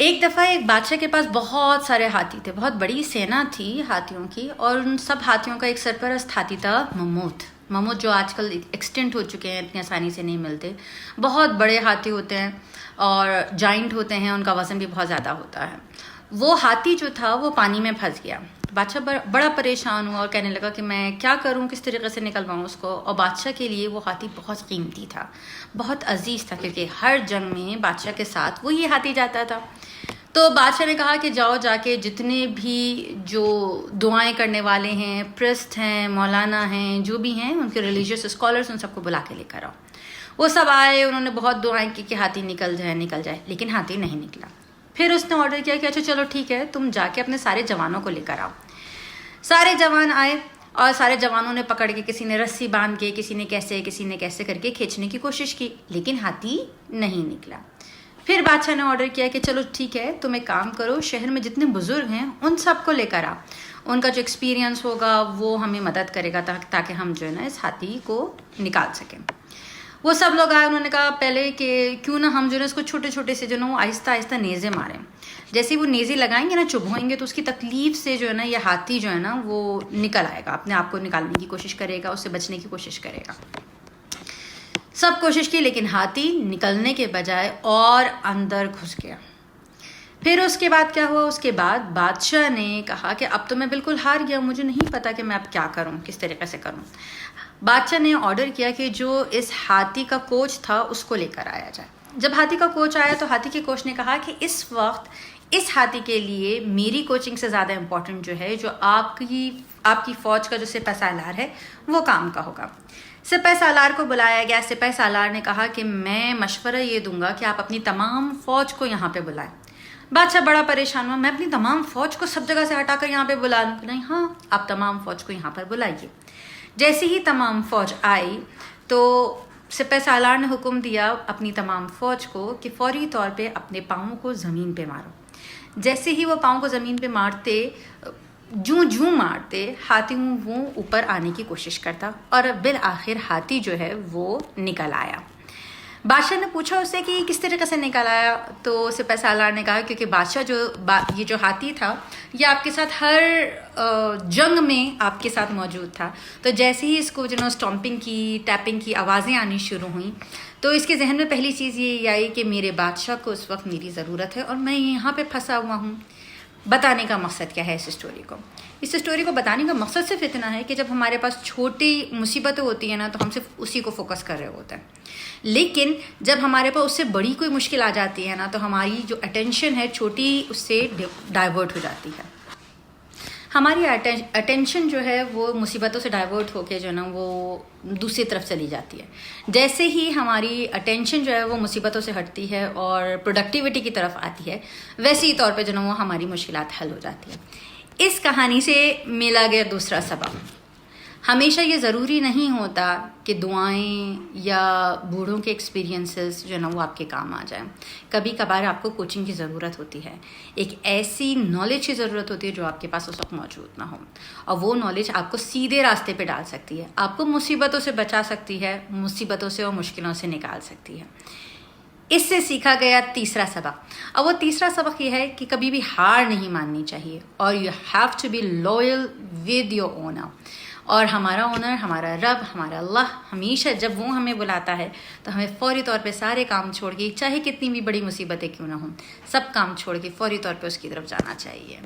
ایک دفعہ ایک بادشاہ کے پاس بہت سارے ہاتھی تھے، بہت بڑی سینا تھی ہاتھیوں کی، اور ان سب ہاتھیوں کا ایک سرپرست ہاتھی تھا مموت جو آج کل ایکسٹنٹ ہو چکے ہیں، اتنی آسانی سے نہیں ملتے۔ بہت بڑے ہاتھی ہوتے ہیں اور جائنٹ ہوتے ہیں، ان کا وزن بھی بہت زیادہ ہوتا ہے۔ وہ ہاتھی جو تھا وہ پانی میں پھنس گیا۔ بادشاہ بڑا پریشان ہوا اور کہنے لگا کہ میں کیا کروں، کس طریقے سے نکلواؤں اس کو۔ اور بادشاہ کے لیے وہ ہاتھی بہت قیمتی تھا، بہت عزیز تھا، کیونکہ ہر جنگ میں بادشاہ کے ساتھ وہی ہاتھی جاتا تھا۔ تو بادشاہ نے کہا کہ جاؤ جا کے جتنے بھی جو دعائیں کرنے والے ہیں، پرست ہیں، مولانا ہیں، جو بھی ہیں ان کے ریلیجیس اسکالرس، ان سب کو بلا کے لے کر آؤ۔ وہ سب آئے، انہوں نے بہت دعائیں کی کہ ہاتھی نکل جائے، لیکن ہاتھی نہیں نکلا۔ پھر اس نے آرڈر کیا کہ اچھا چلو ٹھیک ہے، تم جا کے اپنے سارے جوانوں کو لے کر آؤ۔ سارے جوان آئے اور سارے جوانوں نے پکڑ کے، کسی نے رسی باندھ کے، کسی نے کیسے کر کے کھینچنے کی کوشش کی، لیکن ہاتھی نہیں نکلا۔ پھر بادشاہ نے آرڈر کیا کہ چلو ٹھیک ہے، تم ایک کام کرو، شہر میں جتنے بزرگ ہیں ان سب کو لے کر آ، ان کا جو ایکسپیرینس ہوگا وہ ہمیں مدد کرے گا تاکہ ہم جو ہے نا اس ہاتھی کو نکال سکیں۔ وہ سب لوگ آئے، انہوں نے کہا پہلے کہ کیوں نہ ہم جو ہے نا اس کو چھوٹے چھوٹے سے جو ہے نا وہ آہستہ آہستہ نیزے ماریں۔ جیسے وہ نیزے لگائیں گے نا، چبھوئیں گے تو اس کی تکلیف سے جو ہے نا یہ ہاتھی جو ہے نا وہ نکل آئے گا، اپنے آپ کو نکالنے کی کوشش کرے گا، اس سے بچنے کی کوشش کرے گا۔ سب کوشش کی لیکن ہاتھی نکلنے کے بجائے اور اندر گھس گیا۔ پھر اس کے بعد کیا ہوا؟ اس کے بعد بادشاہ نے کہا کہ اب تو میں بالکل ہار گیا، مجھے نہیں پتا کہ میں اب کیا کروں، کس طریقے سے کروں۔ بادشاہ نے آرڈر کیا کہ جو اس ہاتھی کا کوچ تھا اس کو لے کر آیا جائے۔ جب ہاتھی کا کوچ آیا تو ہاتھی کے کوچ نے کہا کہ اس وقت اس ہاتھی کے لیے میری کوچنگ سے زیادہ امپورٹنٹ جو ہے، جو آپ کی فوج کا جو سپہ سالار ہے وہ کام کا ہوگا۔ سپہ سالار کو بلایا گیا۔ سپہ سالار نے کہا کہ میں مشورہ یہ دوں گا کہ آپ اپنی تمام فوج کو یہاں پہ بلائیں۔ بادشاہ بڑا پریشان ہوا، میں اپنی تمام فوج کو سب جگہ سے ہٹا کر یہاں پہ بلا لوں؟ نہیں، ہاں آپ تمام فوج کو یہاں پر بلائیے۔ جیسے ہی تمام فوج آئی تو سپہ سالار نے حکم دیا اپنی تمام فوج کو کہ فوری طور پہ اپنے پاؤں کو زمین پہ مارو۔ جیسے ہی وہ پاؤں کو زمین پہ مارتے، جوں مارتے، ہاتھی وہ اوپر آنے کی کوشش کرتا اور بالآخر ہاتھی جو ہے وہ نکل آیا۔ بادشاہ نے پوچھا اس سے کہ کس طریقے سے نکل آیا، تو سپہ سالار نے کہا کیونکہ بادشاہ یہ جو ہاتھی تھا یہ آپ کے ساتھ ہر جنگ میں آپ کے ساتھ موجود تھا، تو جیسے ہی اس کو جو نا اسٹمپنگ کی، ٹیپنگ کی آوازیں آنی شروع ہوئیں تو اس کے ذہن میں پہلی چیز یہ آئی کہ میرے بادشاہ کو اس وقت میری ضرورت ہے اور میں یہاں پہ پھنسا ہوا ہوں۔ بتانے کا مقصد کیا ہے اس اسٹوری کو بتانے کا مقصد صرف اتنا ہے کہ جب ہمارے پاس چھوٹی مصیبتیں ہوتی ہیں نا تو ہم صرف اسی کو فوکس کر رہے ہوتے ہیں، لیکن جب ہمارے پاس اس سے بڑی کوئی مشکل آ جاتی ہے نا تو ہماری جو اٹینشن ہے چھوٹی اس سے ڈائیورٹ ہو جاتی ہے۔ ہماری اٹینشن جو ہے وہ مصیبتوں سے ڈائیورٹ ہو کے جو ہے نا وہ دوسری طرف چلی جاتی ہے۔ جیسے ہی ہماری اٹینشن جو ہے وہ مصیبتوں سے ہٹتی ہے اور پروڈکٹیوٹی کی طرف آتی ہے، ویسے ہی طور پہ جو ہے نا وہ ہماری مشکلات حل ہو جاتی ہے۔ اس کہانی سے ملا گیا دوسرا سبق، ہمیشہ یہ ضروری نہیں ہوتا کہ دعائیں یا بوڑھوں کے ایکسپیرینسز جو ہے نا وہ آپ کے کام آ جائیں۔ کبھی کبھار آپ کو کوچنگ کی ضرورت ہوتی ہے، ایک ایسی نالج کی ضرورت ہوتی ہے جو آپ کے پاس اس وقت موجود نہ ہو، اور وہ نالج آپ کو سیدھے راستے پہ ڈال سکتی ہے، آپ کو مصیبتوں سے بچا سکتی ہے، مصیبتوں سے اور مشکلوں سے نکال سکتی ہے۔ اس سے سیکھا گیا تیسرا سبق، اور وہ تیسرا سبق یہ ہے کہ کبھی بھی ہار نہیں ماننی چاہیے، اور you have to be loyal with your owner. اور ہمارا اونر، ہمارا رب، ہمارا اللہ، ہمیشہ جب وہ ہمیں بلاتا ہے تو ہمیں فوری طور پہ سارے کام چھوڑ کے، چاہے کتنی بھی بڑی مصیبتیں کیوں نہ ہوں، سب کام چھوڑ کے فوری طور پہ اس کی طرف جانا چاہیے۔